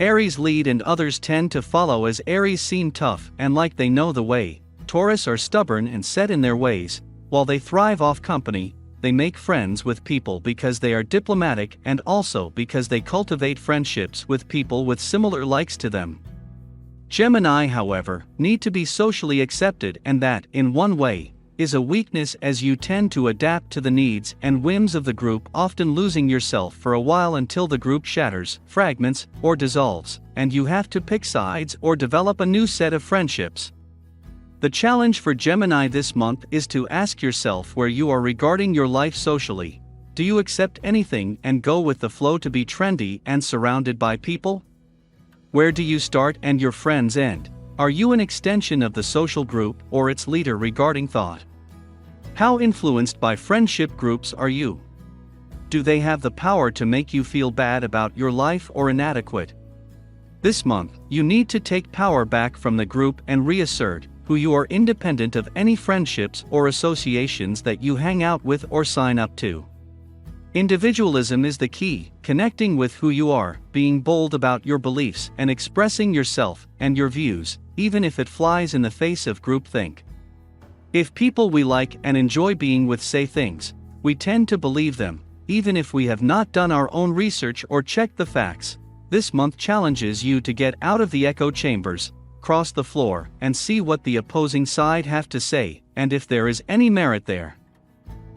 Aries lead and others tend to follow, as Aries seem tough and like they know the way. Taurus are stubborn and set in their ways. While they thrive off company, they make friends with people because they are diplomatic and also because they cultivate friendships with people with similar likes to them. Gemini, however, need to be socially accepted, and that, in one way, is a weakness, as you tend to adapt to the needs and whims of the group, often losing yourself for a while until the group shatters, fragments, or dissolves, and you have to pick sides or develop a new set of friendships. The challenge for Gemini this month is to ask yourself where you are regarding your life socially. Do you accept anything and go with the flow to be trendy and surrounded by people? Where do you start and your friends end? Are you an extension of the social group or its leader regarding thought? How influenced by friendship groups are you? Do they have the power to make you feel bad about your life or inadequate? This month, you need to take power back from the group and reassert who you are, independent of any friendships or associations that you hang out with or sign up to. Individualism is the key, connecting with who you are, being bold about your beliefs, and expressing yourself and your views, even if it flies in the face of groupthink. If people we like and enjoy being with say things, we tend to believe them, even if we have not done our own research or checked the facts. This month challenges you to get out of the echo chambers, cross the floor, and see what the opposing side have to say, and if there is any merit there.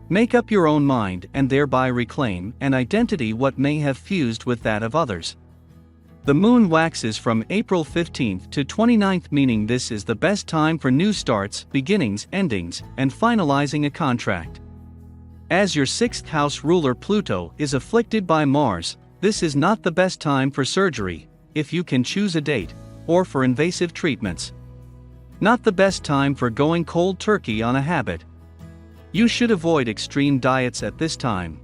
Make up your own mind and thereby reclaim an identity what may have fused with that of others. The moon waxes from April 15th to 29th, meaning this is the best time for new starts, beginnings, endings, and finalizing a contract. As your 6th house ruler Pluto is afflicted by Mars, this is not the best time for surgery, if you can choose a date, or for invasive treatments. Not the best time for going cold turkey on a habit. You should avoid extreme diets at this time.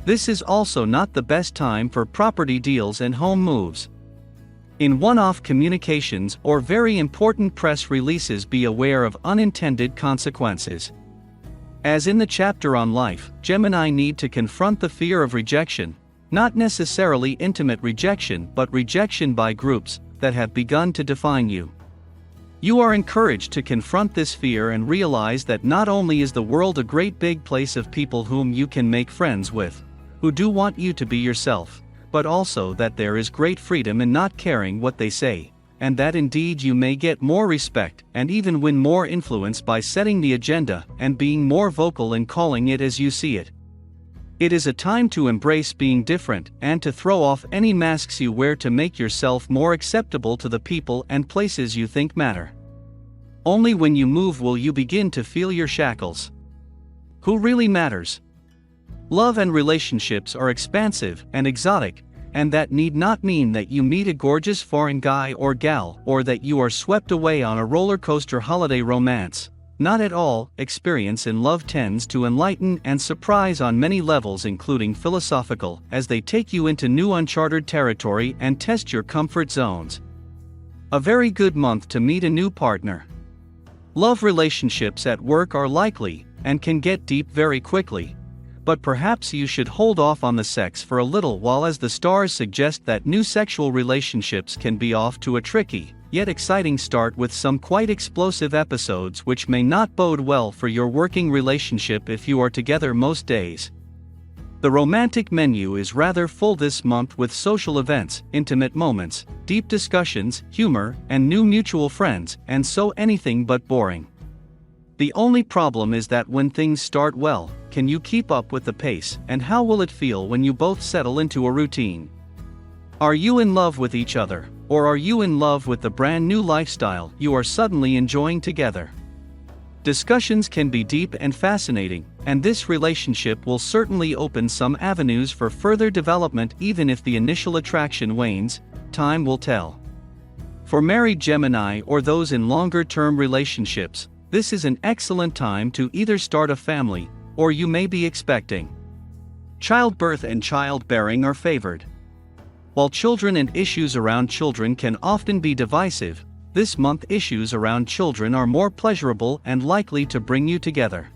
This is also not the best time for property deals and home moves. In one-off communications or very important press releases, be aware of unintended consequences. As in the chapter on life, Gemini need to confront the fear of rejection, not necessarily intimate rejection but rejection by groups that have begun to define you. You are encouraged to confront this fear and realize that not only is the world a great big place of people whom you can make friends with, who do want you to be yourself, but also that there is great freedom in not caring what they say, and that indeed you may get more respect and even win more influence by setting the agenda and being more vocal in calling it as you see it. It is a time to embrace being different and to throw off any masks you wear to make yourself more acceptable to the people and places you think matter. Only when you move will you begin to feel your shackles. Who really matters? Love and relationships are expansive and exotic, and that need not mean that you meet a gorgeous foreign guy or gal or that you are swept away on a roller coaster holiday romance. Not at all. Experience in love tends to enlighten and surprise on many levels, including philosophical, as they take you into new uncharted territory and test your comfort zones. A very good month to meet a new partner. Love relationships at work are likely and can get deep very quickly, but perhaps you should hold off on the sex for a little while, as the stars suggest that new sexual relationships can be off to a tricky, yet exciting start with some quite explosive episodes which may not bode well for your working relationship if you are together most days. The romantic menu is rather full this month with social events, intimate moments, deep discussions, humor, and new mutual friends, and so anything but boring. The only problem is that when things start well, can you keep up with the pace, and how will it feel when you both settle into a routine? Are you in love with each other, or are you in love with the brand new lifestyle you are suddenly enjoying together? Discussions can be deep and fascinating, and this relationship will certainly open some avenues for further development even if the initial attraction wanes. Time will tell. For married Gemini or those in longer-term relationships, this is an excellent time to either start a family, or you may be expecting. Childbirth and childbearing are favored. While children and issues around children can often be divisive, this month issues around children are more pleasurable and likely to bring you together.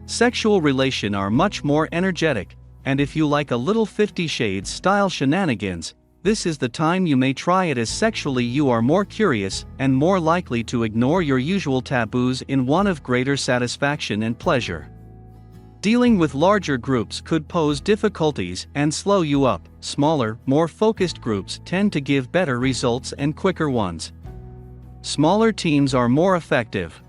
Sexual relations are much more energetic, and if you like a little 50 Shades style shenanigans, This is the time you may try it, as sexually you are more curious and more likely to ignore your usual taboos in one of greater satisfaction and pleasure. Dealing with larger groups could pose difficulties and slow you up. Smaller, more focused groups tend to give better results and quicker ones. Smaller teams are more effective.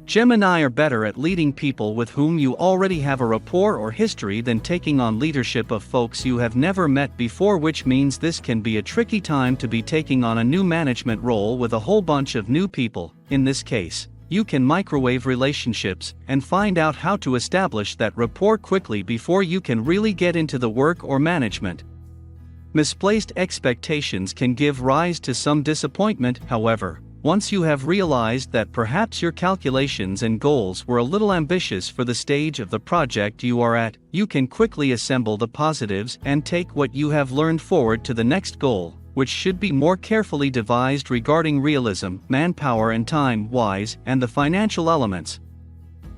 Gemini are better at leading people with whom you already have a rapport or history than taking on leadership of folks you have never met before, which means this can be a tricky time to be taking on a new management role with a whole bunch of new people. In this case, you can microwave relationships and find out how to establish that rapport quickly before you can really get into the work or management. Misplaced expectations can give rise to some disappointment, however. Once you have realized that perhaps your calculations and goals were a little ambitious for the stage of the project you are at, you can quickly assemble the positives and take what you have learned forward to the next goal, which should be more carefully devised regarding realism, manpower and time-wise, and the financial elements.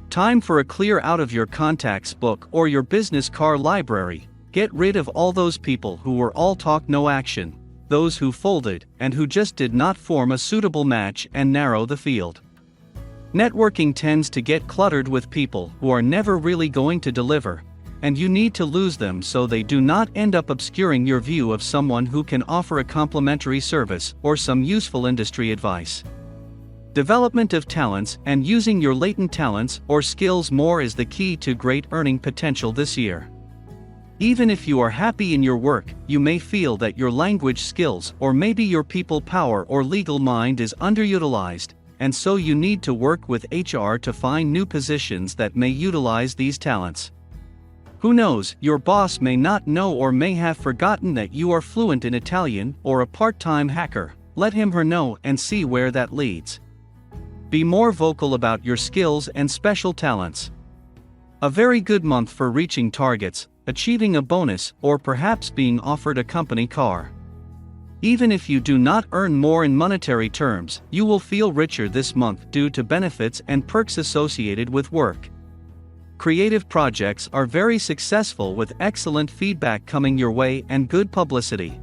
Time for a clear out of your contacts book or your business card library. Get rid of all those people who were all talk no action, those who folded and who just did not form a suitable match, and narrow the field. Networking tends to get cluttered with people who are never really going to deliver, and you need to lose them so they do not end up obscuring your view of someone who can offer a complimentary service or some useful industry advice. Development of talents and using your latent talents or skills more is the key to great earning potential this year. Even if you are happy in your work, you may feel that your language skills or maybe your people power or legal mind is underutilized, and so you need to work with HR to find new positions that may utilize these talents. Who knows, your boss may not know or may have forgotten that you are fluent in Italian or a part-time hacker. Let him/her know and see where that leads. Be more vocal about your skills and special talents. A very good month for reaching targets, achieving a bonus, or perhaps being offered a company car. Even if you do not earn more in monetary terms, you will feel richer this month due to benefits and perks associated with work. Creative projects are very successful with excellent feedback coming your way and good publicity.